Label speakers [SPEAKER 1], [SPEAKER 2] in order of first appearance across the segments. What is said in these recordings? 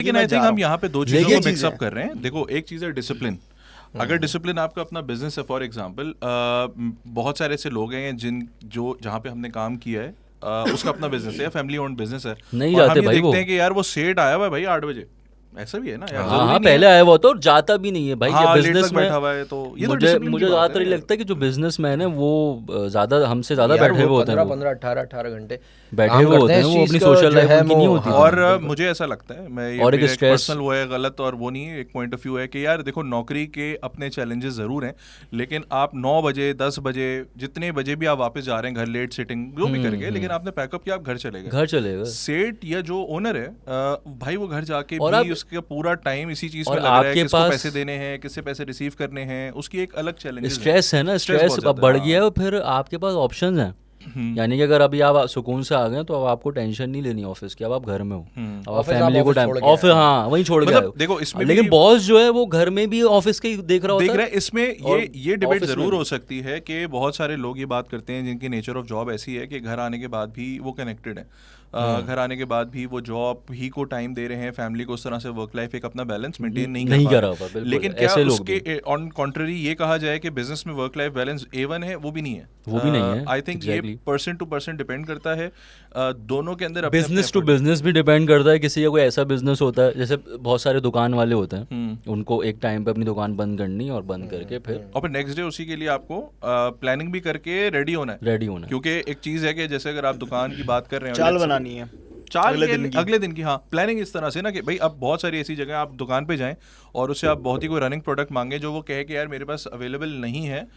[SPEAKER 1] लेकिन I think हम यहाँ पे दो चीज़ों को मिक्सअप कर रहे हैं। देखो, एक चीज़ है डिसिप्लिन। अगर डिसिप्लिन आपका अपना बिजनेस है, फॉर एग्जांपल बहुत सारे ऐसे लोग हैं जहाँ पे हमने काम किया है, उसका अपना बिजनेस है या फैमिली ओन्ड बिजनेस है,
[SPEAKER 2] नहीं
[SPEAKER 1] और
[SPEAKER 2] जाते
[SPEAKER 1] हम ये
[SPEAKER 2] भाई
[SPEAKER 1] देखते
[SPEAKER 2] वो।
[SPEAKER 1] हैं कि यार वो सेठ आया हुआ है भाई 8 बजे, ऐसा भी है ना यार,
[SPEAKER 2] हाँ
[SPEAKER 1] जरूरी
[SPEAKER 2] हाँ,
[SPEAKER 1] नहीं
[SPEAKER 2] पहले
[SPEAKER 1] है।
[SPEAKER 2] आया हुआ तो जाता भी नहीं है भाई।
[SPEAKER 1] हाँ,
[SPEAKER 2] ये
[SPEAKER 1] लेट
[SPEAKER 2] बिजनेस
[SPEAKER 1] तक
[SPEAKER 2] में
[SPEAKER 1] बैठा हुआ है, तो ये तो
[SPEAKER 2] मुझे
[SPEAKER 1] डिसिप्लिन
[SPEAKER 2] मुझे
[SPEAKER 1] की बात
[SPEAKER 2] ज्यादातर
[SPEAKER 1] है।
[SPEAKER 2] ये लगता है कि जो बिजनेसमैन है वो ज्यादा हमसे ज्यादा
[SPEAKER 3] यार
[SPEAKER 2] बैठे हुए
[SPEAKER 3] वो
[SPEAKER 2] होते हैं।
[SPEAKER 3] 15
[SPEAKER 2] वो
[SPEAKER 3] 15 18 18 घंटे
[SPEAKER 2] बैठे
[SPEAKER 3] काम
[SPEAKER 2] हुए
[SPEAKER 3] करते
[SPEAKER 2] होते
[SPEAKER 3] हैं
[SPEAKER 2] हैं,
[SPEAKER 3] इस
[SPEAKER 2] वो
[SPEAKER 3] चीज
[SPEAKER 2] अपनी
[SPEAKER 3] का
[SPEAKER 2] सोशल
[SPEAKER 3] जो
[SPEAKER 2] लाइफ
[SPEAKER 3] है
[SPEAKER 2] उनकी नहीं होती।
[SPEAKER 3] हाँ,
[SPEAKER 1] और
[SPEAKER 3] बिल्कुल।
[SPEAKER 1] मुझे ऐसा लगता है, मैं ये
[SPEAKER 2] और एक
[SPEAKER 1] मेरा एक
[SPEAKER 2] stress-
[SPEAKER 1] पर्सनल वो है, गलत और वो नहीं है, एक पॉइंट ऑफ व्यू है कि यार देखो, नौकरी के अपने चैलेंजेस जरूर हैं, लेकिन आप 9 बजे 10 बजे जितने बजे भी आप वापस जा रहे हैं घर, लेट सिटिंग जो भी करके, लेकिन आपने पैकअप किया, आप घर चले गए।
[SPEAKER 2] घर चलेगा।
[SPEAKER 1] सेठ या जो ओनर है, भाई वो घर जाके
[SPEAKER 2] और
[SPEAKER 1] भी
[SPEAKER 2] आप-
[SPEAKER 1] उसका पूरा टाइम इसी चीज
[SPEAKER 2] और
[SPEAKER 1] में लग रहा है,
[SPEAKER 2] आपके
[SPEAKER 1] किसको
[SPEAKER 2] पास-
[SPEAKER 1] पैसे देने हैं, किससे पैसे रिसीव करने हैं, उसकी एक अलग चैलेंजेस
[SPEAKER 2] स्ट्रेस है ना, स्ट्रेस
[SPEAKER 1] बहुत
[SPEAKER 2] अब
[SPEAKER 1] ज्यादा
[SPEAKER 2] बढ़
[SPEAKER 1] है,
[SPEAKER 2] गया है। और फिर आपके पास ऑप्शंस हैं, यानी कि अगर अभी आप सुकून से आ गए तो अब आपको टेंशन नहीं लेनी ऑफिस की। अब आप घर में हो, अब आप
[SPEAKER 3] ऑफिस आप
[SPEAKER 2] फैमिली को
[SPEAKER 3] ऑफिस
[SPEAKER 2] टाइम
[SPEAKER 3] छोड़ के
[SPEAKER 2] ऑफिस,
[SPEAKER 3] आए हैं।
[SPEAKER 2] हाँ वहीं छोड़ के
[SPEAKER 1] मतलब
[SPEAKER 2] आए हो।
[SPEAKER 1] देखो, इसमें
[SPEAKER 2] लेकिन
[SPEAKER 1] भी-
[SPEAKER 2] बॉस जो है वो घर में भी ऑफिस के देख रहा होता
[SPEAKER 1] देख
[SPEAKER 2] है।
[SPEAKER 1] रहे हैं। इसमें
[SPEAKER 2] और
[SPEAKER 1] ये डिबेट
[SPEAKER 2] ऑफिस में
[SPEAKER 1] जरूर
[SPEAKER 2] भी।
[SPEAKER 1] हो सकती है कि बहुत सारे लोग ये बात करते हैं जिनकी नेचर ऑफ जॉब ऐसी है कि घर आने के बाद भी वो कनेक्टेड है, घर आने के बाद भी वो जॉब ही को टाइम दे रहे हैं, फैमिली को उस तरह से वर्क लाइफ एक अपना बैलेंस मेंटेन नहीं
[SPEAKER 2] नहीं
[SPEAKER 1] पा
[SPEAKER 2] कर
[SPEAKER 1] रहे।
[SPEAKER 2] रहा बिल्कुल,
[SPEAKER 1] लेकिन क्या
[SPEAKER 2] ऐसे लोग
[SPEAKER 1] उसके ऑन कॉन्ट्ररी ये कहा जाए कि बिजनेस में वर्क लाइफ बैलेंस A1 है? वो भी नहीं है,
[SPEAKER 2] वो भी नहीं है,
[SPEAKER 1] आई थिंक ये
[SPEAKER 2] exactly।
[SPEAKER 1] Person to person depend करता है, दोनों के अंदर अपने
[SPEAKER 2] बिजनेस टू बिजनेस भी डिपेंड करता है। किसी का कोई ऐसा बिजनेस होता है, जैसे बहुत सारे दुकान वाले होते हैं, उनको एक टाइम पे अपनी दुकान बंद करनी और बंद करके फिर
[SPEAKER 1] और फिर नेक्स्ट डे उसी के लिए आपको प्लानिंग भी करके रेडी होना है।
[SPEAKER 2] रेडी होना है।
[SPEAKER 1] क्योंकि एक चीज है कि जैसे अगर आप दुकान की बात कर रहे हैं,
[SPEAKER 4] चाल
[SPEAKER 1] let's say-
[SPEAKER 4] बनानी है
[SPEAKER 1] चाल
[SPEAKER 4] अगले
[SPEAKER 1] के
[SPEAKER 4] दिन की।
[SPEAKER 1] अगले दिन की, हाँ, प्लानिंग इस तरह से ना कि भाई अब बहुत सारी ऐसी जगह आप दुकान पे जाएं और उससे आप बहुत ही कोई रनिंग प्रोडक्ट मांगे जो वो कहे कि यार मेरे पास अवेलेबल नहीं है,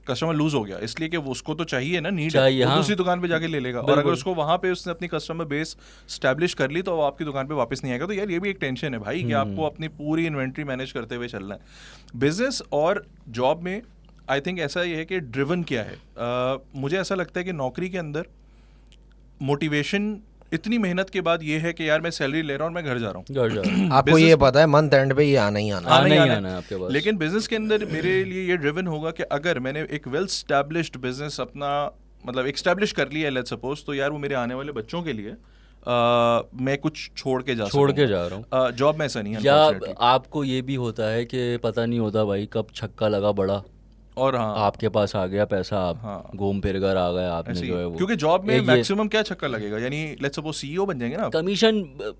[SPEAKER 1] कस्टमर लूज हो गया, इसलिए कि वो उसको तो चाहिए ना, नीड है,
[SPEAKER 2] चाहिए,
[SPEAKER 1] वो
[SPEAKER 2] हाँ।
[SPEAKER 1] दूसरी दुकान पे जाके ले लेगा। और अगर उसको वहां पे उसने अपनी कस्टमर बेस स्टैब्लिश कर ली तो वो आपकी दुकान पे वापस नहीं आएगा। तो यार ये भी एक टेंशन है भाई कि आपको अपनी पूरी इन्वेंट्री मैनेज करते हुए चलना है। बिजनेस और जॉब में आई थिंक ऐसा ये है कि ड्रिवन क्या है, मुझे ऐसा लगता है कि नौकरी के अंदर मोटिवेशन इतनी मेहनत के बाद ये है कि यार मैं सैलरी ले रहा हूँ और मैं घर जा रहा हूँ,
[SPEAKER 2] घर जाओ।
[SPEAKER 3] आपको ये पता है मंथ एंड पे ये आना ही आना है।
[SPEAKER 2] आना ही
[SPEAKER 1] आना
[SPEAKER 2] आना है आपके पास।
[SPEAKER 1] लेकिन बिजनेस के अंदर मेरे लिए ये ड्रिवन होगा कि अगर मैंने एक वेल स्टैब्लिश्ड बिजनेस अपना मतलब एस्टैब्लिश कर लिया है, लेट्स सपोज, तो यार वो मेरे आने वाले बच्चों के लिए मैं कुछ छोड़ के जा
[SPEAKER 2] रहा हूँ।
[SPEAKER 1] जॉब में ऐसा नहीं है
[SPEAKER 2] या
[SPEAKER 1] unfortunately।
[SPEAKER 2] आपको ये भी होता है कि पता नहीं होता भाई कब छक्का लगा बड़ा,
[SPEAKER 1] और हाँ,
[SPEAKER 2] आपके पास आ गया पैसा, आप
[SPEAKER 1] हाँ।
[SPEAKER 2] घूम फिर कर आ गए, आपने
[SPEAKER 1] ऐसे ही
[SPEAKER 2] जो है वो,
[SPEAKER 1] क्योंकि जॉब में
[SPEAKER 2] ये
[SPEAKER 1] मैक्सिमम क्या छक्का लगेगा, यानी लेट्स सपोज CEO बन जाएंगे ना आप,
[SPEAKER 2] कमीशन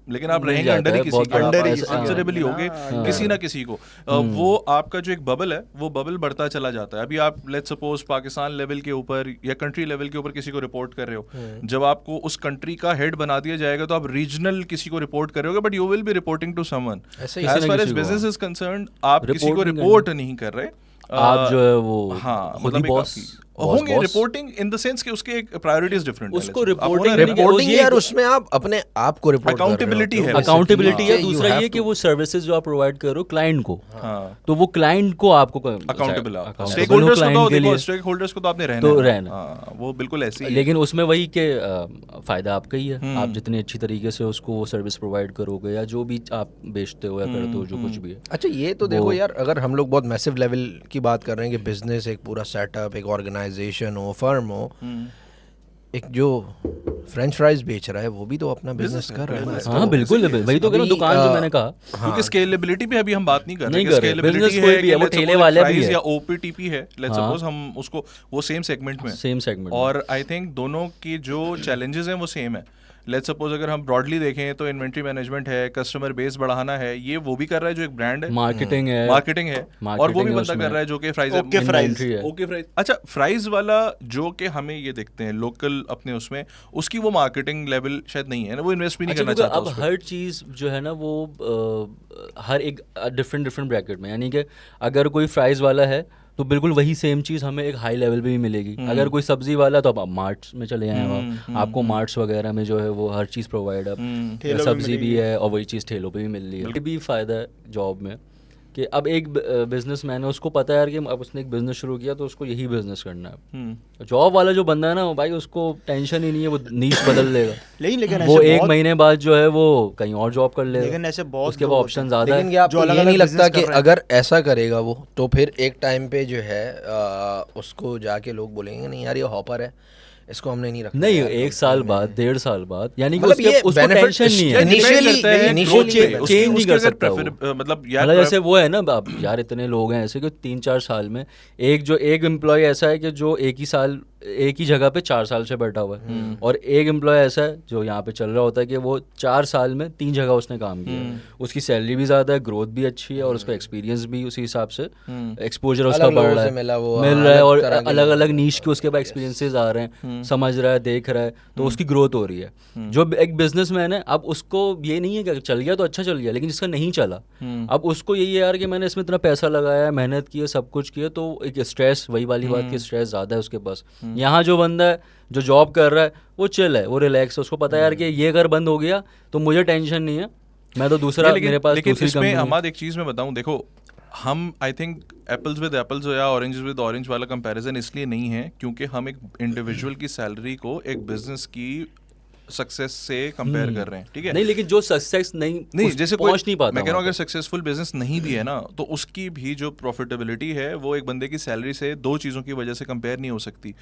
[SPEAKER 1] लेकिन आप रहेंगे अंडर ही किसी के,
[SPEAKER 4] अंडर ही
[SPEAKER 1] आंसरेबल ही होगे किसी ना किसी को। वो आपका जो एक बबल है वो बबल बढ़ता चला जाता है। अभी आप लेट्स सपोज पाकिस्तान लेवल के ऊपर या कंट्री लेवल के ऊपर किसी को रिपोर्ट कर रहे हो, जब आपको उस कंट्री का हेड बना दिया जाएगा तो आप रीजनल किसी को रिपोर्ट कर रहे होगे, but you will be reporting to someone.
[SPEAKER 3] ऐसे ही
[SPEAKER 1] एज फार एज
[SPEAKER 2] किसी को,
[SPEAKER 1] बिजनेस इज कंसर्न, आप किसी
[SPEAKER 2] Report
[SPEAKER 1] को
[SPEAKER 2] नहीं
[SPEAKER 1] रिपोर्ट नहीं कर रहे,
[SPEAKER 2] आप जो है वो
[SPEAKER 1] हाँ,
[SPEAKER 2] खुद ही
[SPEAKER 1] मतलब एक
[SPEAKER 2] बॉस
[SPEAKER 1] होंगे। रिपोर्टिंग इन द सेंस कि उसके एक प्रायोरिटीज डिफरेंट है,
[SPEAKER 2] उसको
[SPEAKER 1] let's suppose। आप
[SPEAKER 2] reporting
[SPEAKER 1] owner है,
[SPEAKER 3] रिपोर्टिंग
[SPEAKER 2] ये-
[SPEAKER 3] यार उसमें आप अपने आप को रिपोर्ट कर रहे हो।
[SPEAKER 1] Accountability है,
[SPEAKER 2] अकाउंटेबिलिटी है।
[SPEAKER 3] You
[SPEAKER 2] दूसरा
[SPEAKER 3] have
[SPEAKER 2] ये कि
[SPEAKER 3] to-
[SPEAKER 2] वो सर्विसेज जो आप प्रोवाइड कर रहे हो क्लाइंट को,
[SPEAKER 1] हाँ,
[SPEAKER 2] तो वो क्लाइंट को आपको
[SPEAKER 1] अकाउंटेबल स्टेक
[SPEAKER 2] accountable
[SPEAKER 1] होल्डर्स
[SPEAKER 2] हो
[SPEAKER 1] को
[SPEAKER 2] client
[SPEAKER 1] तो
[SPEAKER 2] के
[SPEAKER 1] देखो,
[SPEAKER 2] लिए।
[SPEAKER 1] स्टेक होल्डर्स को तो आपने रहना
[SPEAKER 2] तो
[SPEAKER 1] है ना।
[SPEAKER 2] रहना।
[SPEAKER 1] हाँ, वो बिल्कुल ऐसे ही है।
[SPEAKER 2] लेकिन उसमें वही के फायदा आपका ही है। आप जितने अच्छी तरीके से उसको वो सर्विस प्रोवाइड करोगे या जो भी आप बेचते हो या करते हो, जो कुछ भी है।
[SPEAKER 3] अच्छा ये तो देखो यार, अगर हम लोग बहुत मैसिव लेवल की बात कर रहे हैं कि बिजनेस एक पूरा सेटअप, एक ऑर्गेनाइजेशन हो, फर्म हो, एक जो फ्रेंच फ्राइज बेच रहा है वो भी तो अपना बिजनेस कर रहा है ना।
[SPEAKER 2] हाँ बिल्कुल, वही तो कह रहा हूँ,
[SPEAKER 3] अभी,
[SPEAKER 2] दुकान जो मैंने कहा।
[SPEAKER 1] क्योंकि स्केलेबिलिटी पे अभी हम बात नहीं कर
[SPEAKER 2] नहीं
[SPEAKER 1] रहे,
[SPEAKER 2] कर रहे।
[SPEAKER 1] स्केलेबिलिटी
[SPEAKER 2] Business कोई भी है, वो
[SPEAKER 1] let's
[SPEAKER 2] ठेले
[SPEAKER 1] suppose
[SPEAKER 2] वाले भी
[SPEAKER 1] fries
[SPEAKER 2] है।
[SPEAKER 1] या OPTP है, लेट्स सपोज हम उसको वो सेम सेगमेंट में,
[SPEAKER 2] सेम सेगमेंट
[SPEAKER 1] और आई थिंक दोनों की जो चैलेंजेस हैं वो सेम है। लेट्स सपोज अगर हम ब्रॉडली देखें तो इन्वेंट्री मैनेजमेंट है, कस्टमर बेस बढ़ाना है, ये वो भी कर रहा है जो एक ब्रांड है,
[SPEAKER 2] मार्केटिंग है,
[SPEAKER 1] मार्केटिंग है, और वो भी
[SPEAKER 2] Marketing है
[SPEAKER 1] बंदा
[SPEAKER 2] उसमें।
[SPEAKER 1] कर रहा है जो कि फ्राइज
[SPEAKER 4] ओके फ्राइज
[SPEAKER 2] Inventory है।
[SPEAKER 1] Okay fries. अच्छा, फ्राइज वाला जो कि हमें ये देखते हैं लोकल अपने उसमें, उसकी वो मार्केटिंग लेवल शायद नहीं है ना, वो इन्वेस्ट भी नहीं
[SPEAKER 2] अच्छा,
[SPEAKER 1] करना
[SPEAKER 2] क्योंकि
[SPEAKER 1] चाहता
[SPEAKER 2] अब
[SPEAKER 1] उस पे।
[SPEAKER 2] हर चीज़ जो है ना वो हर एक डिफरेंट ब्रैकेट में, यानी कि अगर कोई फ्राइज़ वाला है तो बिल्कुल वही सेम चीज़ हमें एक हाई लेवल पे भी मिलेगी। अगर कोई सब्जी वाला तो आप मार्ट्स में चले जाएं, आपको मार्ट्स वगैरह में जो है वो हर चीज़ प्रोवाइड है,
[SPEAKER 4] ठेलों पे
[SPEAKER 2] सब्जी भी
[SPEAKER 4] मिलेगी।
[SPEAKER 2] है और वही चीज़ ठेलों पे भी मिल रही है। ये भी फ़ायदा है जॉब में कि अब एक बिजनेसमैन है, उसको पता है यार कि अब उसने एक बिजनेस शुरू किया तो उसको यही बिजनेस करना है। जॉब वाला जो बंदा है ना भाई, उसको टेंशन ही नहीं है, वो नीश बदल लेगा।
[SPEAKER 4] लेकिन
[SPEAKER 2] वो
[SPEAKER 4] ऐसे
[SPEAKER 2] एक
[SPEAKER 4] बहुत-
[SPEAKER 2] महीने बाद जो है वो कहीं और जॉब कर लेगा।
[SPEAKER 4] लेकिन ऐसे बहुत
[SPEAKER 2] उसके
[SPEAKER 4] लोग
[SPEAKER 2] पास
[SPEAKER 4] होते
[SPEAKER 2] ऑप्शन
[SPEAKER 4] हैं।
[SPEAKER 2] ज़्यादा
[SPEAKER 3] लेकिन
[SPEAKER 2] है।
[SPEAKER 3] क्या आपको
[SPEAKER 4] जो
[SPEAKER 3] ये
[SPEAKER 4] अलग-अलग
[SPEAKER 3] नहीं लगता
[SPEAKER 4] business
[SPEAKER 3] कि
[SPEAKER 4] कर रहे हैं।
[SPEAKER 3] अगर ऐसा करेगा वो तो फिर एक टाइम पे जो है उसको जाके लोग बोलेंगे नहीं यार ये हॉपर है, इसको हमने नहीं रखा
[SPEAKER 2] नहीं
[SPEAKER 3] यार,
[SPEAKER 2] 1 साल बाद 1.5 साल बाद, यानी कि
[SPEAKER 3] मतलब ये
[SPEAKER 2] उसको
[SPEAKER 3] benefit
[SPEAKER 2] टेंशन नहीं है,
[SPEAKER 3] initially-
[SPEAKER 2] चेंज नहीं कर सकता वो।
[SPEAKER 1] मतलब यार
[SPEAKER 2] मतलब जैसे वो है ना अब यार, इतने लोग हैं ऐसे कि 3-4 साल में एक एम्प्लॉय ऐसा है कि जो एक ही जगह पे 4 साल से बैठा हुआ है, और एक एम्प्लॉय ऐसा है जो यहाँ पे चल रहा होता है कि वो 4 साल में 3 जगह उसने काम किया है। उसकी सैलरी भी ज़्यादा है, ग्रोथ भी अच्छी है, और उसका एक्सपीरियंस भी उसी हिसाब से, एक्सपोजर उसका
[SPEAKER 3] अलग
[SPEAKER 2] बढ़
[SPEAKER 3] लोगों
[SPEAKER 2] रहा
[SPEAKER 3] से
[SPEAKER 2] है,
[SPEAKER 3] मिला वो,
[SPEAKER 2] मिल
[SPEAKER 3] हाँ,
[SPEAKER 2] रहा है,
[SPEAKER 3] अलग
[SPEAKER 2] और
[SPEAKER 3] तरह के
[SPEAKER 2] अलग
[SPEAKER 3] लोग
[SPEAKER 2] अलग
[SPEAKER 3] हैं।
[SPEAKER 2] नीश के उसके बाद एक्सपीरियंसेस आ रहे हैं, समझ रहा है, देख रहा है, तो उसकी ग्रोथ हो रही है। जो एक बिजनेसमैन है, अब उसको ये नहीं है कि चल गया तो अच्छा चल गया, लेकिन जिसका नहीं चला, अब उसको यही है यार कि मैंने इसमें इतना पैसा लगाया, मेहनत की है, सब कुछ किया, तो एक स्ट्रेस, वही वाली बात की स्ट्रेस ज़्यादा है उसके पास। यहाँ जो बंदा है जो जॉब कर रहा है वो चिल है, वो रिलैक्स है, उसको पता है यार कि ये अगर बंद हो गया तो मुझे टेंशन नहीं है, मैं तो दूसरा, मेरे पास
[SPEAKER 1] लेकिन
[SPEAKER 2] दूसरी
[SPEAKER 1] इसमें
[SPEAKER 2] कंपनी है।
[SPEAKER 1] हमारा एक चीज़ मैं बताऊं, देखो हम I think apples with apples या ऑरेंज विद ऑरेंज वाला कंपैरिजन इसलिए नहीं है क्योंकि हम एक इंडिविजुअल की सैलरी को एक बिजनेस की सक्सेस से कंपेयर कर रहे हैं, ठीक है?
[SPEAKER 2] नहीं, लेकिन जो सक्सेस नहीं
[SPEAKER 1] जैसे
[SPEAKER 2] पहुंच नहीं पाता,
[SPEAKER 1] मैं कह रहा हूँ
[SPEAKER 2] वहाँ
[SPEAKER 1] अगर सक्सेसफुल बिजनेस नहीं भी है ना, तो उसकी भी जो प्रॉफिटेबिलिटी है वो एक बंदे की सैलरी से 2 चीज़ों की वजह से कंपेयर नहीं हो सकती।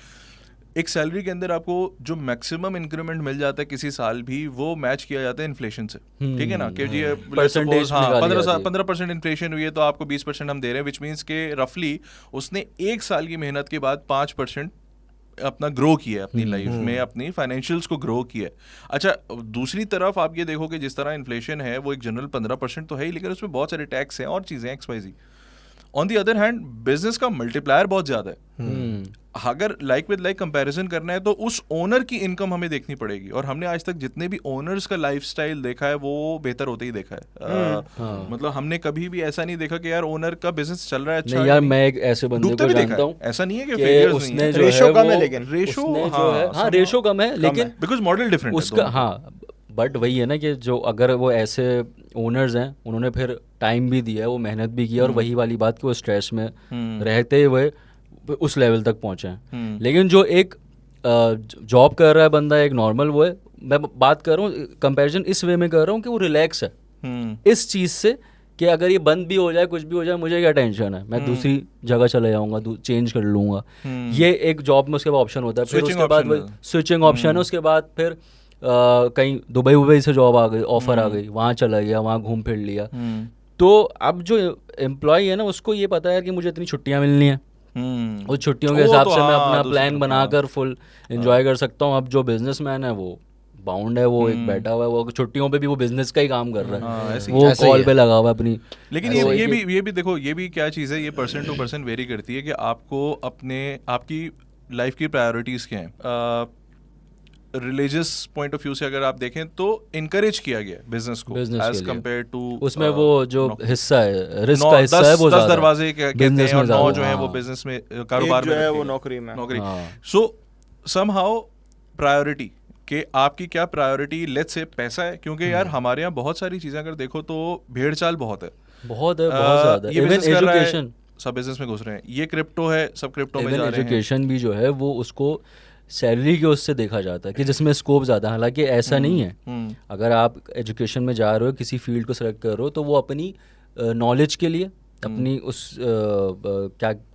[SPEAKER 1] एक सैलरी के अंदर आपको जो मैक्सिमम इंक्रीमेंट मिल जाता है किसी साल भी, वो मैच किया जाता है इन्फ्लेशन से, ठीक है ना? कि जी
[SPEAKER 2] Percentage निकाली जाती है।
[SPEAKER 1] 15% इन्फ्लेशन हुई है तो आपको 20% हम दे रहे हैं, विच मीन्स के रफली उसने 1 साल की मेहनत के बाद 5% अपना ग्रो किया है अपनी लाइफ में, अपनी फाइनेंशियल्स को ग्रो किया है। अच्छा, दूसरी तरफ आप ये देखो कि जिस तरह इन्फ्लेशन है वो एक जनरल 15% तो है ही, लेकिन उसमें बहुत सारे टैक्स हैं और चीज़ें XYZ। On the other hand business का मल्टीप्लायर बहुत ज़्यादा है। अगर लाइक विद लाइक कंपैरिजन करना है तो उस ओनर की इनकम हमें देखनी पड़ेगी, और हमने आज तक जितने भी ओनर्स का लाइफस्टाइल देखा है वो बेहतर होते ही देखा है। मतलब हमने कभी भी ऐसा नहीं देखा कि यार ओनर का बिजनेस चल रहा है अच्छा
[SPEAKER 2] नहीं यार, मैं एक ऐसे बंदे
[SPEAKER 1] डूबते
[SPEAKER 2] को
[SPEAKER 1] भी देखा
[SPEAKER 2] जानता
[SPEAKER 1] है,
[SPEAKER 2] हूँ
[SPEAKER 1] ऐसा नहीं है कि
[SPEAKER 2] कि
[SPEAKER 1] failures नहीं
[SPEAKER 2] उसने
[SPEAKER 1] है।
[SPEAKER 2] जो
[SPEAKER 4] रेशो
[SPEAKER 2] है
[SPEAKER 4] कम है,
[SPEAKER 2] वो
[SPEAKER 4] लेकिन
[SPEAKER 1] रेशो
[SPEAKER 2] जो है, हाँ रेशो कम है, लेकिन
[SPEAKER 1] बिकॉज मॉडल डिफरेंट है
[SPEAKER 2] उसका, हाँ, बट वही है ना कि जो अगर वो ऐसे ओनर्स हैं, उन्होंने फिर टाइम भी दिया है, वो मेहनत भी की है, और वही वाली बात कि वो स्ट्रेस में रहते हुए उस लेवल तक पहुंचे हैं। लेकिन जो एक जॉब कर रहा है बंदा, एक नॉर्मल, वो है, मैं बात कर रहा हूँ, कंपैरिजन इस वे में कर रहा हूँ कि वो रिलैक्स है इस चीज़ से कि अगर ये बंद भी हो जाए, कुछ भी हो जाए, मुझे क्या टेंशन है, मैं दूसरी जगह चले जाऊंगा, चेंज कर लूँगा। ये एक जॉब में उसके बाद ऑप्शन होता है, फिर उसके बाद वही स्विचिंग ऑप्शन है, उसके बाद फिर कहीं दुबई से जॉब आ गई, ऑफर आ गई, वहाँ चला गया, वहाँ घूम फिर लिया। तो अब जो एम्प्लॉय है ना, उसको ये पता है कि मुझे इतनी छुट्टियाँ मिलनी है, उस छुट्टियों के हिसाब से मैं अपना प्लान बनाकर फुल एंजॉय कर सकता हूँ। अब जो बिजनेसमैन है वो बाउंड है, वो एक बैठा हुआ है, वो छुट्टियों पे भी वो बिजनेस का ही काम कर रहा है, वो कॉल पे लगा हुआ है अपनी।
[SPEAKER 1] लेकिन ये भी देखो, ये भी क्या चीज़ है, ये पर्सन टू पर्सन वेरी करती है कि आपको आपकी लाइफ की प्रायोरिटीज़ क्या हैं। रिलीजियस पॉइंट ऑफ व्यू से अगर आप देखें तो इनकरेज किया गया बिजनेस को एज कंपेयर टू,
[SPEAKER 2] उसमें वो जो हिस्सा है, रिस्क का हिस्सा है, वो
[SPEAKER 1] 10 दरवाजे कहते हैं और 9 जो है वो बिजनेस में, कारोबार में
[SPEAKER 4] है, वो नौकरी में।
[SPEAKER 1] सो समहाउ प्रायोरिटी कि आपकी क्या प्रायोरिटी, लेट्स से पैसा है, क्योंकि यार हमारे यहाँ बहुत सारी चीज़ें अगर देखो तो भेड़ चाल बहुत है,
[SPEAKER 2] बहुत ज़्यादा।
[SPEAKER 1] ये बिजनेस कर रहा है,
[SPEAKER 2] एजुकेशन,
[SPEAKER 1] सब बिजनेस में घुस रहे हैं, ये क्रिप्टो है, सब क्रिप्टो में जा रहे हैं।
[SPEAKER 2] एजुकेशन भी जो है वो उसको सैलरी के उससे देखा जाता है कि जिसमें स्कोप ज़्यादा है, हालांकि ऐसा नहीं है। अगर आप एजुकेशन में जा रहे हो, किसी फील्ड को सेलेक्ट कर रहे हो, तो वो अपनी नॉलेज के लिए, अपनी उस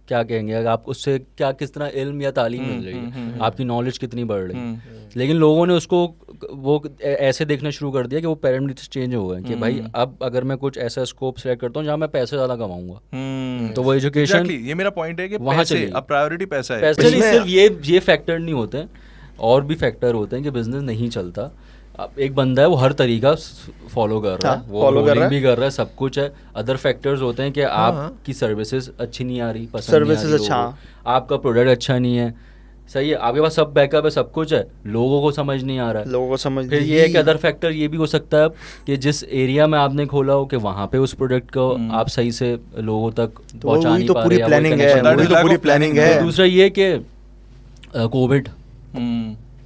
[SPEAKER 2] क्या कहेंगे, अगर आप उससे क्या किस तरह इल्म या तालीम मिल रही है, आपकी नॉलेज कितनी बढ़ रही है। लेकिन लोगों ने उसको वो ऐसे देखना शुरू कर दिया कि वो पैरामीटर्स चेंज हो गए कि भाई अब अगर मैं कुछ ऐसा स्कोप सेलेक्ट करता हूँ जहाँ मैं पैसे ज़्यादा कमाऊंगा, तो वो एजुकेशन,
[SPEAKER 1] ये मेरा पॉइंट है कि
[SPEAKER 2] वहाँ
[SPEAKER 1] पैसे, अब प्रायोरिटी पैसा है।
[SPEAKER 2] पैसे नहीं, सिर्फ ये फैक्टर नहीं होते हैं, और भी फैक्टर होते हैं कि बिजनेस नहीं चलता। अब एक बंदा है वो हर तरीका फॉलो कर रहा है, वो रोलिंग भी कर रहा है, सब कुछ है। अदर फैक्टर्स होते हैं कि आपकी सर्विसेज अच्छी नहीं आ रही, पसंद नहीं आ रही, आपका प्रोडक्ट अच्छा नहीं है, सही है, आपके पास सब बैकअप है, सब कुछ है, लोगों को समझ नहीं आ रहा है,
[SPEAKER 4] लोगों को समझ।
[SPEAKER 2] फिर ये एक अदर फैक्टर ये भी हो सकता है कि जिस एरिया में आपने खोला हो कि वहाँ पे उस प्रोडक्ट को आप सही से लोगों तक पहुँचा नहीं पा रहे,
[SPEAKER 4] तो पूरी प्लानिंग है।
[SPEAKER 2] दूसरा ये कि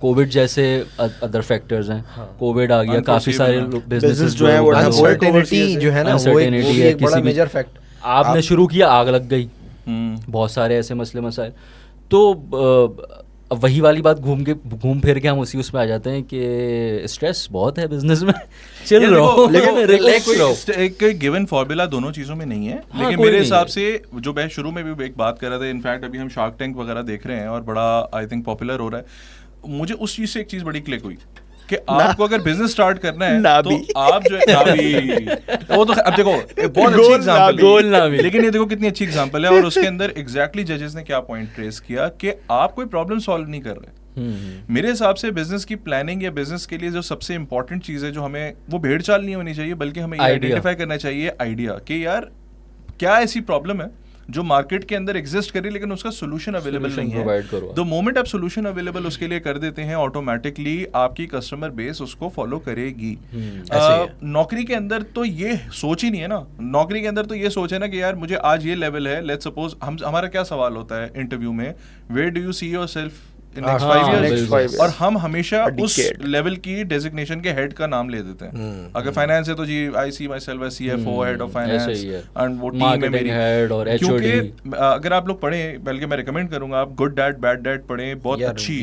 [SPEAKER 2] कोविड जैसे अदर फैक्टर्स हैं, कोविड आ गया, काफी सारे बिजनेस
[SPEAKER 3] जो है वो अनसर्टेनिटी जो है ना, वो एक बड़ा मेजर फैक्ट।
[SPEAKER 2] आपने शुरू किया, आग लग गई, बहुत सारे ऐसे मसले, तो वही वाली बात घूम फिर के हम उसी उसमें आ जाते हैं कि स्ट्रेस बहुत है बिजनेस में, चिल रहो, लेकिन रिलैक्स रहो।
[SPEAKER 1] एक गिवन फॉर्मूला दोनों चीजों में नहीं है, लेकिन मेरे हिसाब से जो मैं शुरू में भी एक बात कर रहा था, इनफैक्ट अभी हम शार्क टैंक वगैरह देख रहे हैं और बड़ा आई थिंक पॉपुलर हो रहा है, मुझे उस चीज से एक चीज बड़ी क्लिक हुई कि आपको अगर बिजनेस स्टार्ट करना है तो आप जो है वो तो अब देखो एक बहुत अच्छी एग्जांपल
[SPEAKER 2] गोल ना भी।
[SPEAKER 1] लेकिन ये देखो कितनी अच्छी एग्जांपल है, और उसके अंदर एग्जैक्टली जजेस ने क्या पॉइंट ट्रेस किया कि आप कोई प्रॉब्लम सॉल्व नहीं कर रहे। मेरे हिसाब से बिजनेस की प्लानिंग या बिजनेस के लिए जो सबसे इंपॉर्टेंट चीज है, जो हमें वो भेड़ चाल नहीं होनी चाहिए, बल्कि हमें आइडेंटिफाई करना चाहिए आइडिया कि यार क्या ऐसी प्रॉब्लम है जो मार्केट के अंदर एग्जिस्ट कर रही है लेकिन उसका सोल्यूशन अवेलेबल नहीं है। द मोमेंट आप सोल्यूशन अवेलेबल उसके लिए कर देते हैं, ऑटोमेटिकली आपकी कस्टमर बेस उसको फॉलो करेगी। नौकरी के अंदर तो ये सोच ही नहीं है ना, नौकरी के अंदर तो ये सोच है ना कि यार मुझे आज ये लेवल है, लेट्स सपोज हमारा क्या सवाल होता है इंटरव्यू में, where do you see yourself in next 5 years, और हम हमेशा उस लेवल की डेजिग्नेशन के हेड का नाम ले देते हैं। अगर फाइनेंस है तो G I C myself as CFO, head of finance, and वो टीम है मेरी। क्योंकि अगर आप लोग पढ़ें, बल्कि मैं रिकमेंड करूंगा आप गुड डैड बैड डैड पढ़ें, बहुत अच्छी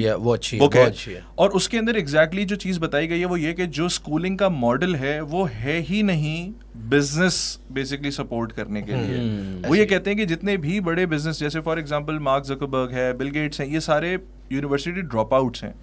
[SPEAKER 1] बुक है। और उसके अंदर एग्जैक्टली जो चीज बताई गई है वो ये कि जो स्कूलिंग का मॉडल है वो है ही नहीं बिजनेस बेसिकली सपोर्ट करने के लिए। वो ये कहते हैं कि जितने भी बड़े बिजनेस, जैसे फॉर एग्जांपल मार्क ज़करबर्ग है, बिल गेट्स हैं, ये सारे यूनिवर्सिटी ड्रॉप आउट्स हैं।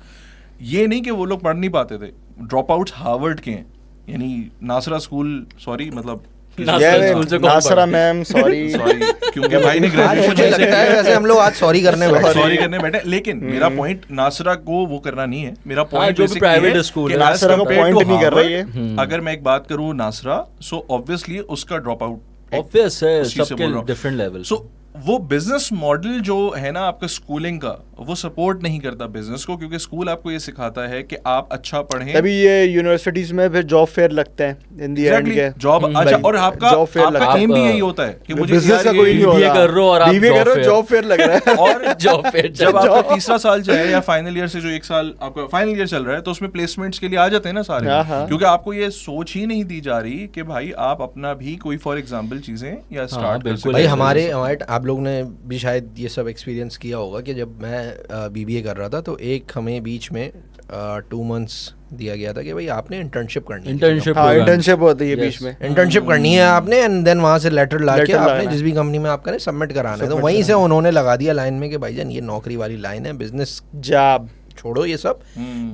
[SPEAKER 1] ये नहीं कि वो लोग पढ़ नहीं पाते थे, ड्रॉप आउट्स हार्वर्ड के हैं, यानी नासरा स्कूल, सॉरी मतलब
[SPEAKER 4] नासरा मैम सॉरी
[SPEAKER 1] क्योंकि भाई ने ग्रेजुएशन
[SPEAKER 3] वैसे हम लोग आज सॉरी करने
[SPEAKER 1] बैठे, लेकिन मेरा पॉइंट नासरा को वो करना नहीं है। मेरा पॉइंट
[SPEAKER 2] जो प्राइवेट स्कूल
[SPEAKER 4] नासरा को पॉइंट नहीं कर रही है।
[SPEAKER 1] अगर मैं एक बात करूं नासरा, सो ऑब्वियसली उसका ड्रॉप आउट
[SPEAKER 2] ऑब्वियस है, सबके डिफरेंट लेवल।
[SPEAKER 1] सो वो बिजनेस मॉडल जो है ना आपका स्कूलिंग का, वो सपोर्ट नहीं करता बिजनेस को, क्योंकि स्कूल आपको ये सिखाता है कि आप अच्छा पढ़ें।
[SPEAKER 4] तभी ये यूनिवर्सिटीज में फिर जॉब फेयर लगते हैं इन दी एंड के
[SPEAKER 1] जॉब। अच्छा, और आपका
[SPEAKER 4] जॉब फेयर लगता
[SPEAKER 1] है, एम भी यही होता है कि मुझे
[SPEAKER 4] बिजनेस का कोई नहीं हो रहा,
[SPEAKER 2] कर रहे हो और आप
[SPEAKER 4] बीबीए कर रहे हो, जॉब फेयर लग रहा है।
[SPEAKER 1] और
[SPEAKER 2] जॉब फेयर
[SPEAKER 1] जब आपका तीसरा साल जो है या फाइनल ईयर से जो एक साल आपका फाइनल ईयर चल रहा है, तो उसमें प्लेसमेंट्स के लिए आ जाते हैं ना सारे, क्योंकि आपको ये सोच ही नहीं दी जा रही कि भाई आप अपना भी कोई फॉर एग्जांपल चीजें या स्टार्ट कर सकते।
[SPEAKER 3] भाई हमारे आप लोग ने भी शायद ये सब एक्सपीरियंस किया होगा कि जब मैं बीबीए कर रहा था तो एक हमें बीच में 2 months दिया गया था कि भाई आपने इंटर्नशिप करनी है।
[SPEAKER 4] इंटर्नशिप होती है बीच में,
[SPEAKER 3] इंटर्नशिप करनी है आपने, एंड देन वहाँ से लेटर लाके आपने जिस भी कंपनी में आपका सबमिट कराना है। तो वहीं से उन्होंने लगा दिया लाइन में कि भाईजान ये नौकरी वाली लाइन है, बिजनेस
[SPEAKER 4] जॉब
[SPEAKER 3] छोड़ो ये सब,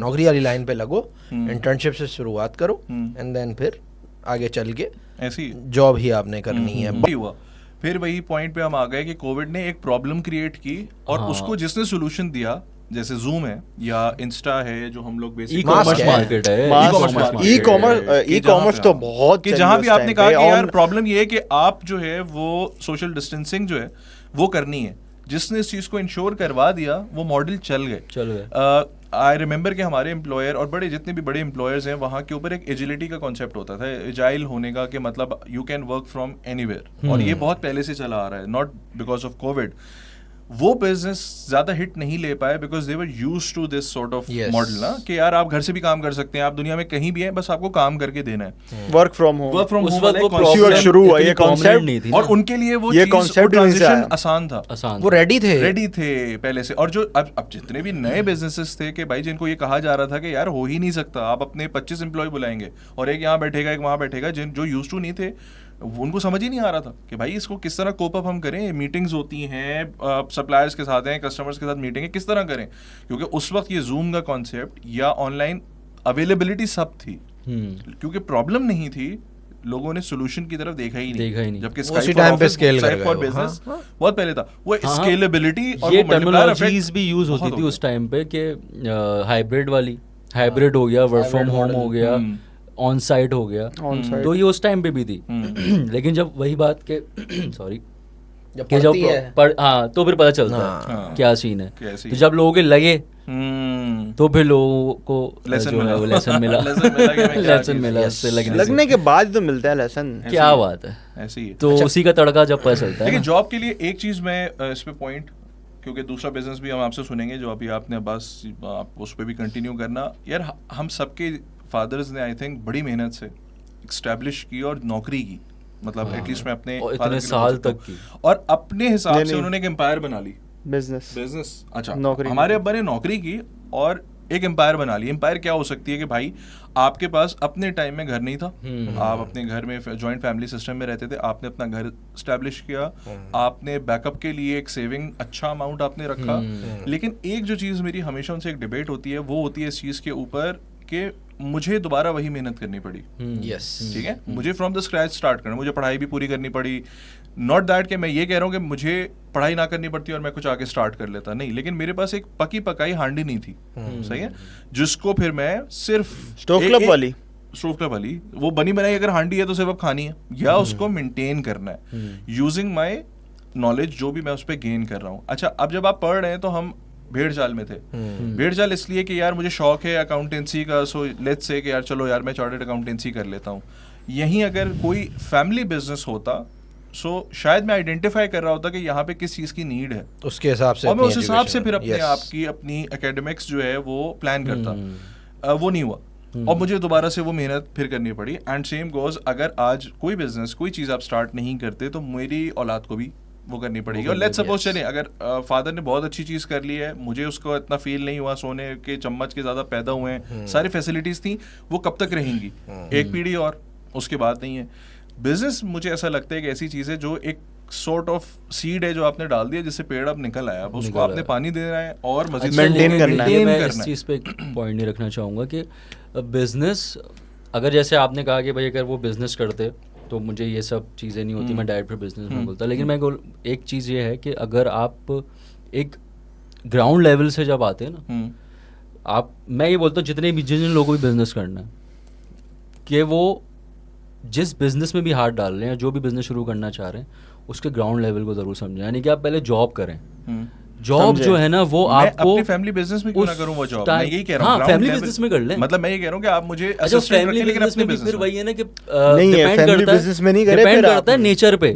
[SPEAKER 3] नौकरी वाली लाइन पे लगो, इंटर्नशिप से शुरुआत करो, एंड देन फिर आगे चल के
[SPEAKER 1] ऐसी
[SPEAKER 3] जॉब ही आपने करनी है।
[SPEAKER 1] हुआ फिर वही पॉइंट पे हम आ गए कि कोविड ने एक प्रॉब्लम क्रिएट की, और उसको जिसने सोल्यूशन दिया, जैसे जूम है या इंस्टा है, जो हम लोग बेसिकली
[SPEAKER 2] ई-कॉमर्स मार्केट है,
[SPEAKER 4] ई-कॉमर्स तो बहुत
[SPEAKER 1] कि जहां भी आपने कहा कि यार प्रॉब्लम ये है कि आप जो है वो सोशल डिस्टेंसिंग जो है वो करनी है, जिसने इस चीज को इंश्योर करवा दिया वो मॉडल चल गए। आई रिमेंबर कि हमारे एम्प्लॉयर और बड़े जितने भी बड़े एम्प्लॉयर्स हैं वहाँ के ऊपर एक एजिलिटी का कॉन्सेप्ट होता था, एजाइल होने का, कि मतलब you can work from anywhere, और ये बहुत पहले से चला आ रहा है, नॉट बिकॉज ऑफ कोविड। वो बिजनेस ज्यादा हिट नहीं ले पाए because they were used to this sort of model ना, कि यार आप घर से भी काम कर सकते हैं, आप दुनिया में कहीं भी हैं, बस आपको काम करके देना है,
[SPEAKER 4] वर्क फ्रॉम होम।
[SPEAKER 2] उस वक्त वो
[SPEAKER 4] शुरू हुआ ये कॉन्सेप्ट
[SPEAKER 2] नहीं थी,
[SPEAKER 1] और उनके लिए वो
[SPEAKER 4] ट्रांजिशन
[SPEAKER 1] आसान था,
[SPEAKER 3] वो रेडी थे
[SPEAKER 1] पहले से। और जो अब जितने भी नए बिजनेसेस थे कि भाई जिनको ये कहा जा रहा था कि यार हो ही नहीं सकता, आप अपने 25 एम्प्लॉय बुलाएंगे और एक यहाँ बैठेगा एक वहाँ बैठेगा, जो यूज्ड टू नहीं थे, उनको समझ ही नहीं आ रहा था कि भाई इसको किस तरह कोप अप हम करें। मीटिंग्स होती हैं, सप्लायर्स के साथ हैं, कस्टमर्स के साथ मीटिंग है, किस तरह करें, क्योंकि उस वक्त ये जूम का कॉन्सेप्ट या ऑनलाइन अवेलेबिलिटी सब थी, क्योंकि प्रॉब्लम नहीं थी, लोगों ने सोल्यूशन की तरफ देखा ही नहीं। जबकि स्काइप फॉर बिजनेस बहुत पहले था, वो स्केलेबिलिटी और
[SPEAKER 2] ये टेक्नोलॉजीज भी यूज होती थी उस टाइम पे कि हाइब्रिड हो गया, वर्क फ्रॉम होम हो गया, ऑन साइट हो गया, तो ये उस टाइम पे भी थी। लेकिन जब वही बात के सॉरी कि जब हाँ तो फिर पता चलता है क्या सीन है, तो जब लोगों के लगे तो फिर लोगों को लेसन मिला उससे
[SPEAKER 4] लगने के बाद तो मिलता है लेसन।
[SPEAKER 2] क्या बात है,
[SPEAKER 1] ऐसे ही।
[SPEAKER 2] तो उसी का तड़का जब पता चलता है।
[SPEAKER 1] लेकिन जॉब के लिए एक चीज मैं इस पे पॉइंट, क्योंकि दूसरा बिजनेस भी हम आपसे सुनेंगे जो अभी आपने बस आप उस पर भी कंटिन्यू करना। यार हम सबके फादर्स ने आई थिंक बड़ी मेहनत से एस्टैब्लिश की और नौकरी की, मतलब एटलीस्ट मैं अपने
[SPEAKER 2] इतने साल तक की,
[SPEAKER 1] और अपने हिसाब से उन्होंने एक एम्पायर बना ली,
[SPEAKER 4] बिजनेस।
[SPEAKER 1] अच्छा, हमारे अब्बा ने नौकरी की और एक एम्पायर बना ली। एम्पायर क्या हो सकती है कि भाई आपके पास अपने टाइम में घर नहीं था, आप अपने घर में जॉइंट फैमिली सिस्टम में रहते थे, आपने अपना घर स्टैब्लिश किया, आपने बैकअप के लिए एक सेविंग अच्छा अमाउंट आपने रखा। लेकिन एक जो चीज़ मेरी हमेशा उनसे एक डिबेट होती है वो होती है इस चीज़ के ऊपर कि मुझे दोबारा वही मेहनत करनी पड़ी।
[SPEAKER 3] यस,
[SPEAKER 1] ठीक है, मुझे फ्रॉम द स्क्रैच स्टार्ट करना, मुझे पढ़ाई भी पूरी करनी पड़ी। नॉट दैट कि मैं ये कह रहा हूँ कि मुझे पढ़ाई ना करनी पड़ती और मैं कुछ आगे स्टार्ट कर लेता, नहीं, लेकिन मेरे पास एक पकी पकाई हांडी नहीं थी, सही है, जिसको फिर मैं सिर्फ
[SPEAKER 4] स्टोव क्लब वाली
[SPEAKER 1] वो बनी बनाई अगर हांडी है तो सिर्फ अब खानी है या उसको मेंटेन करना है यूजिंग माय नॉलेज जो भी मैं उस पर गेन कर रहा हूँ। अच्छा, अब जब आप पढ़ रहे हैं तो हम भेड़ चाल में थे। भेड़ चाल इसलिए कि यार मुझे शौक है अकाउंटेंसी का, सो लेट्स से कि यार चलो यार मैं चार्टर्ड अकाउंटेंसी कर लेता हूँ। यहीं अगर कोई फैमिली बिजनेस होता सो शायद मैं आइडेंटिफाई कर रहा होता कि यहाँ पे किस चीज़ की नीड है,
[SPEAKER 3] उसके हिसाब से,
[SPEAKER 1] और मैं उस हिसाब से
[SPEAKER 3] education-
[SPEAKER 1] फिर अपने
[SPEAKER 3] yes.
[SPEAKER 1] आप की अपनी एकेडमिक्स जो है वो प्लान करता। वो नहीं हुआ और मुझे दोबारा से वो मेहनत फिर करनी पड़ी। एंड सेम गोज, अगर आज कोई बिजनेस कोई चीज़ आप स्टार्ट नहीं करते तो मेरी औलाद को भी वो करनी पड़ेगी। और लेट्स सपोज चले अगर फादर ने बहुत अच्छी चीज़ कर ली है, मुझे उसको इतना फील नहीं हुआ, सोने के चम्मच के ज़्यादा पैदा हुए हैं, सारी फैसिलिटीज़ थी, वो कब तक रहेंगी? एक पीढ़ी और उसके बाद नहीं है। बिजनेस मुझे ऐसा लगता है कि ऐसी चीज़ है जो एक सॉर्ट ऑफ सीड है जो आपने डाल दिया, जिससे पेड़ अब निकल आया, अब उसको आपने पानी देना है और मजीद
[SPEAKER 4] maintain करना है।
[SPEAKER 2] मैं इस चीज़ पे पॉइंट नहीं रखना चाहूँगा कि बिजनेस, अगर जैसे आपने कहा कि भाई अगर वो बिजनेस करते तो मुझे ये सब चीज़ें नहीं होती, मैं डायरेक्ट फिर बिजनेस में बोलता। लेकिन मैं एक चीज़ ये है कि अगर आप एक ग्राउंड लेवल से जब आते हैं ना, मैं ये बोलता हूँ जिन लोगों को भी बिजनेस करना है कि वो जिस बिजनेस में भी हाथ डाल रहे हैं, जो भी बिजनेस शुरू करना चाह रहे हैं, उसके ग्राउंड लेवल को जरूर समझें। यानी कि आप पहले जॉब करें, जॉब जो है ना वो
[SPEAKER 1] मैं
[SPEAKER 2] आपको
[SPEAKER 1] अपनी फैमिली बिजनेस में क्यों ना करूं वो जॉब, मैं यही कह रहा हूं।
[SPEAKER 2] हाँ, फैमिली बिजनेस में कर लें।
[SPEAKER 1] मतलब मैं ये कह रहा हूं कि आप मुझे
[SPEAKER 2] अच्छा, फैमिली बिजनेस में भी फिर वही है ना कि
[SPEAKER 4] नहीं है,
[SPEAKER 2] डिपेंड
[SPEAKER 4] फैमिली
[SPEAKER 2] करता है,
[SPEAKER 4] बिजनेस में नहीं करे,
[SPEAKER 2] डिपेंड
[SPEAKER 4] फिर
[SPEAKER 2] करता है नेचर पे।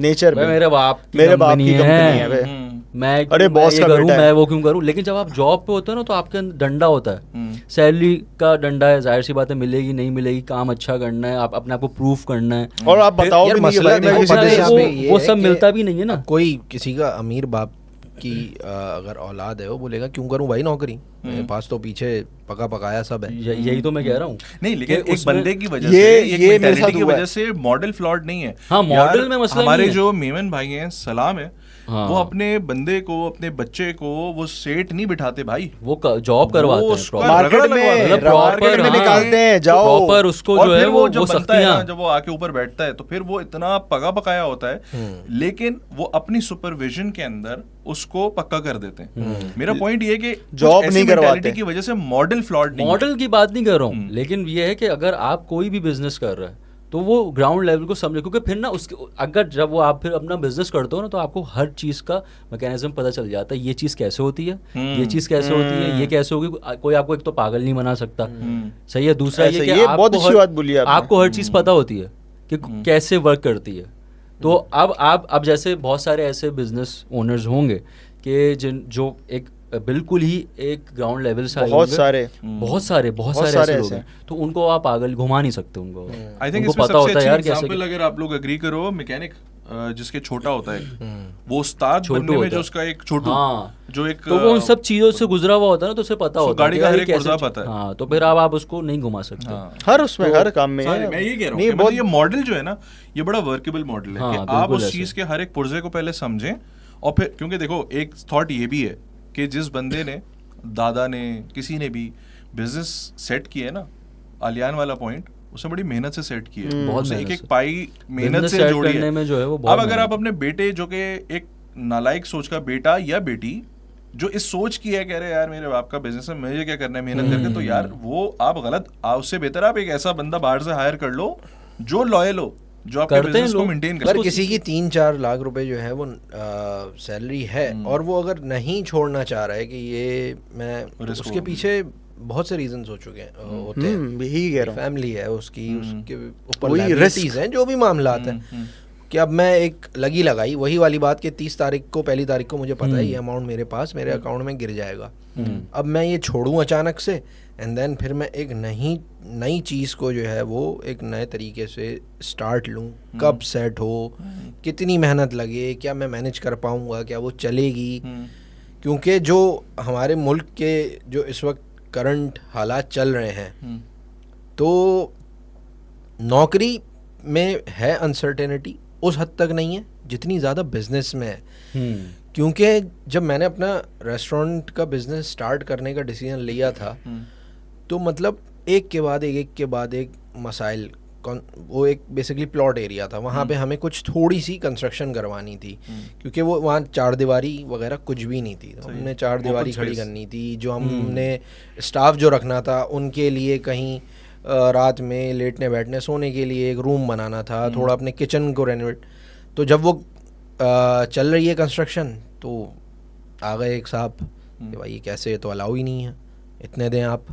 [SPEAKER 2] मेरे बाप की कंपनी है, मैं
[SPEAKER 4] अरे बॉस
[SPEAKER 2] ये
[SPEAKER 4] का
[SPEAKER 2] करूं,
[SPEAKER 4] बेटा है।
[SPEAKER 2] मैं वो क्यों करूं। लेकिन जब आप जॉब पे होते हो ना तो आपके अंदर डंडा होता है, सैलरी का डंडा है, जाहिर सी बात है मिलेगी नहीं मिलेगी, काम अच्छा करना है, आप अपने आप को प्रूफ करना है।
[SPEAKER 4] और आप बताओ
[SPEAKER 3] यार
[SPEAKER 4] भी नहीं कि
[SPEAKER 3] मसला
[SPEAKER 4] भाई मैं
[SPEAKER 3] देखो,
[SPEAKER 4] किसी
[SPEAKER 3] पता है
[SPEAKER 4] business
[SPEAKER 3] यहाँ
[SPEAKER 4] में-
[SPEAKER 3] पे ये
[SPEAKER 2] वो
[SPEAKER 3] है
[SPEAKER 2] सब
[SPEAKER 3] कि
[SPEAKER 2] मिलता भी नहीं है ना।
[SPEAKER 3] कोई किसी का अमीर बाप की अगर औलाद है वो बोलेगा क्यों करूं भाई नौकरी, मेरे पास तो पीछे पका पकाया सब है।
[SPEAKER 2] यही तो मैं कह रहा हूँ।
[SPEAKER 1] नहीं, लेकिन
[SPEAKER 2] कि
[SPEAKER 1] एक
[SPEAKER 2] उसमें-
[SPEAKER 1] बंदे की वजह
[SPEAKER 4] ये
[SPEAKER 1] से, एक
[SPEAKER 4] मेरे
[SPEAKER 1] मेंटालिटी
[SPEAKER 4] साथ
[SPEAKER 1] की
[SPEAKER 4] हुआ है।
[SPEAKER 1] वजह से मॉडल फ्लॉड नहीं है।
[SPEAKER 2] हाँ,
[SPEAKER 1] यार,
[SPEAKER 2] मॉडल में मसला
[SPEAKER 1] हमारे
[SPEAKER 2] नहीं है।
[SPEAKER 1] जो मेमन भाई हैं, सलाम है,
[SPEAKER 2] हाँ।
[SPEAKER 1] वो अपने बंदे को, अपने बच्चे को वो सेट नहीं बिठाते भाई,
[SPEAKER 2] वो जॉब करवाते हैं
[SPEAKER 1] उसका
[SPEAKER 2] proper।
[SPEAKER 4] मार्केट
[SPEAKER 1] रगड़ा
[SPEAKER 4] में
[SPEAKER 1] लगवाते हैं,
[SPEAKER 2] मतलब
[SPEAKER 1] मार्केट
[SPEAKER 2] proper,
[SPEAKER 1] में
[SPEAKER 2] हाँ,
[SPEAKER 4] निकालते हैं, जाओ।
[SPEAKER 2] प्रॉपर उसको
[SPEAKER 1] और
[SPEAKER 2] जो है
[SPEAKER 1] फिर
[SPEAKER 2] वो
[SPEAKER 1] जब बनता है
[SPEAKER 2] सख्तियां,
[SPEAKER 1] ना, जब वो आके ऊपर बैठता है तो फिर वो इतना पका पकाया होता है, लेकिन वो अपनी सुपरविजन के अंदर उसको पक्का कर देते हैं। मेरा पॉइंट ये है कि
[SPEAKER 4] जॉब नहीं करवाते
[SPEAKER 1] मेंटालिटी की वजह से मॉडल फ्लॉड नहीं है।
[SPEAKER 2] मॉडल की बात नहीं कर रहा हूँ, लेकिन ये है कि अगर आप कोई भी बिजनेस कर रहे हैं तो वो ग्राउंड लेवल को समझे, क्योंकि फिर ना उसके अगर जब वो आप फिर अपना बिजनेस करते हो ना तो आपको हर चीज़ का मैकेनिज्म पता चल जाता है, ये चीज़ कैसे होती है, ये चीज़ कैसे होती है, ये कैसे होगी। कोई आपको एक तो पागल नहीं बना सकता, सही है। दूसरा
[SPEAKER 4] ऐसा,
[SPEAKER 2] ये कि
[SPEAKER 4] ये बहुत अच्छी बात बोली आपने।
[SPEAKER 2] आपको हर चीज़ पता होती है कि कैसे वर्क करती है। तो अब जैसे बहुत सारे ऐसे बिजनेस ओनर्स होंगे कि जो एक बिल्कुल ही एक ग्राउंड लेवल से आए
[SPEAKER 4] बहुत
[SPEAKER 2] होंगे,
[SPEAKER 4] सारे
[SPEAKER 2] बहुत सारे ऐसे लोग हैं, तो उनको आप पागल घुमा नहीं सकते उनको।
[SPEAKER 1] आई थिंक
[SPEAKER 2] उनको
[SPEAKER 1] इसमें
[SPEAKER 2] पता
[SPEAKER 1] सबसे
[SPEAKER 2] होता है यार
[SPEAKER 1] अच्छी
[SPEAKER 2] कैसे
[SPEAKER 1] एग्जांपल अगर आप लोग एग्री करो, मैकेनिक जिसके छोटा होता है, वो उस्ताद
[SPEAKER 2] छोटू
[SPEAKER 1] बनने में
[SPEAKER 2] होता
[SPEAKER 1] जो
[SPEAKER 2] है।
[SPEAKER 1] उसका एक छोटू,
[SPEAKER 2] हाँ,
[SPEAKER 1] जो एक
[SPEAKER 2] तो वो उन सब चीज़ों से गुजरा हुआ होता है ना, तो उसे पता होता है
[SPEAKER 1] गाड़ी
[SPEAKER 2] कि
[SPEAKER 1] का
[SPEAKER 2] यार
[SPEAKER 1] हर
[SPEAKER 2] ये
[SPEAKER 1] एक
[SPEAKER 2] कैसे
[SPEAKER 1] पुर्जा पता है।
[SPEAKER 2] हाँ, तो फिर आप उसको नहीं घुमा सकते।
[SPEAKER 1] हाँ।
[SPEAKER 4] हर उसमें हर काम में
[SPEAKER 1] Sorry,
[SPEAKER 4] है।
[SPEAKER 1] मैं ये कह रहा हूँ
[SPEAKER 4] नहीं,
[SPEAKER 1] कि
[SPEAKER 4] बहुत
[SPEAKER 1] मतलब ये मॉडल जो है ना, ये बड़ा वर्केबल मॉडल है
[SPEAKER 2] हाँ,
[SPEAKER 1] कि आप
[SPEAKER 2] बिल्कुल
[SPEAKER 1] उस
[SPEAKER 2] ऐसे।
[SPEAKER 1] चीज के हर एक पुर्जे को पहले समझें, और फिर क्योंकि देखो एक थॉट ये भी है कि जिस बंदे ने, दादा ने, किसी ने भी बिजनेस सेट किया है ना, आलियान वाला पॉइंट, उसने बड़ी मेहनत से सेट किया है,
[SPEAKER 2] बहुत
[SPEAKER 1] उसने
[SPEAKER 2] मेहनत
[SPEAKER 1] एक
[SPEAKER 2] से।
[SPEAKER 1] पाई मेहनत
[SPEAKER 2] Business
[SPEAKER 1] से
[SPEAKER 2] set
[SPEAKER 1] जोड़ी
[SPEAKER 2] करने
[SPEAKER 1] है।
[SPEAKER 2] में जो है वो बहुत
[SPEAKER 1] अब अगर
[SPEAKER 2] मेहनत
[SPEAKER 1] आप अपने बेटे जो कि एक नालायक सोच का बेटा या बेटी, जो इस सोच की है, कह रहे यार मेरे बाप का बिजनेस है, मुझे क्या करना है मेहनत करके, तो यार वो आप गलत, उससे बेहतर आप एक ऐसा बंदा बाहर से हायर कर लो जो लॉयल हो, जो आपके
[SPEAKER 2] करते हैं
[SPEAKER 1] बिजनेस को
[SPEAKER 2] लोग।
[SPEAKER 1] मेंटेन
[SPEAKER 3] अगर
[SPEAKER 1] करे।
[SPEAKER 3] किसी की 3-4 लाख रुपए जो है वो सैलरी है और वो अगर नहीं छोड़ना चाह रहा है कि ये मैं,
[SPEAKER 1] Risk
[SPEAKER 3] उसके
[SPEAKER 1] होगा।
[SPEAKER 3] पीछे बहुत से रीजंस हो चुके हैं, होते हैं।
[SPEAKER 4] यही कह रहा हूँ।
[SPEAKER 3] फैमिली है उसकी, उसके ऊपर
[SPEAKER 4] वही
[SPEAKER 3] liabilities हैं, जो भी मामलात हैं, कि अब मैं एक लगी लगाई वही वाली बात कि 30 तारीख को, पहली तारीख को मुझे पता है ये अमाउंट मेरे पास, मेरे अकाउंट में गिर जाएगा। अब मैं ये छोड़ूं अचानक से, एंड देन फिर मैं एक नई चीज़ को जो है वो एक नए तरीके से स्टार्ट लूं, कब सेट हो, कितनी मेहनत लगे, क्या मैं मैनेज कर पाऊंगा, क्या वो चलेगी। क्योंकि जो हमारे मुल्क के जो इस वक्त करंट हालात चल रहे हैं
[SPEAKER 1] हम्म,
[SPEAKER 3] तो नौकरी में है अनसर्टेनिटी, उस हद तक नहीं है जितनी ज़्यादा बिजनेस में है। क्योंकि जब मैंने अपना रेस्टोरेंट का बिजनेस स्टार्ट करने का डिसीजन लिया था तो मतलब एक के बाद एक मसाइल, वो एक बेसिकली प्लॉट एरिया था, वहाँ पे हमें कुछ थोड़ी सी कंस्ट्रक्शन करवानी थी क्योंकि वो वहाँ चार दीवारी वगैरह कुछ भी नहीं थी, तो हमने चार दीवारी खड़ी करनी थी। जो हमने स्टाफ जो रखना था उनके लिए कहीं रात में लेटने बैठने सोने के लिए एक रूम बनाना था, थोड़ा अपने किचन को रेनोवेट। तो जब वो चल रही है कंस्ट्रक्शन तो आ गए एक साहब कि भाई ये कैसे, तो अलाउ ही नहीं है, इतने दें आप।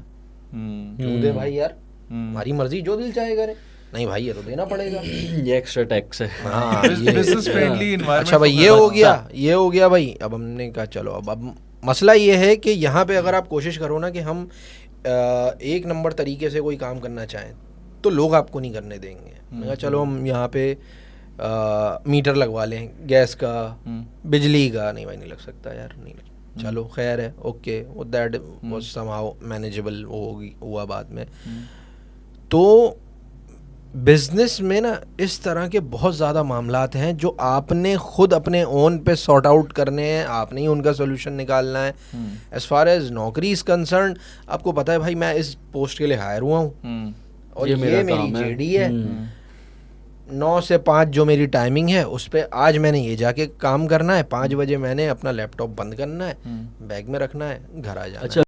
[SPEAKER 3] क्यों दे भाई यार, हमारी मर्जी, जो दिल चाहे करे। नहीं भाई ये तो देना पड़ेगा।
[SPEAKER 2] ये एक्स्ट्रा टैक्स है।
[SPEAKER 3] हाँ
[SPEAKER 1] बिजनेस फ्रेंडली एनवायरनमेंट।
[SPEAKER 3] अच्छा भाई ये हो गया भाई। अब हमने कहा चलो अब मसला ये है कि यहाँ पे अगर आप कोशिश करो ना कि हम एक नंबर तरीके से कोई काम करना चाहें तो लोग आपको नहीं करने देंगे। मैंने कहा चलो हम यहाँ पे मीटर लगवा लें गैस का, बिजली का। नहीं भाई नहीं लग सकता यार, नहीं लग। चलो खैर है, ओके, वो दैट वाज समहाउ मैनेजेबल हुआ बाद में। तो बिजनेस में ना इस तरह के बहुत ज़्यादा मामलात हैं जो आपने खुद अपने ओन पे सॉर्ट आउट करने हैं, आपने ही उनका सोल्यूशन निकालना है। एज फार एज नौकरी इज़ कंसर्न, आपको पता है भाई मैं इस पोस्ट के लिए हायर हुआ हूँ और ये मेरी जेडी है। 9 से 5 जो मेरी टाइमिंग है उस पर आज मैंने ये जाके काम करना है, 5 बजे मैंने अपना लैपटॉप बंद करना है, बैग में रखना है, घर आ जाना है।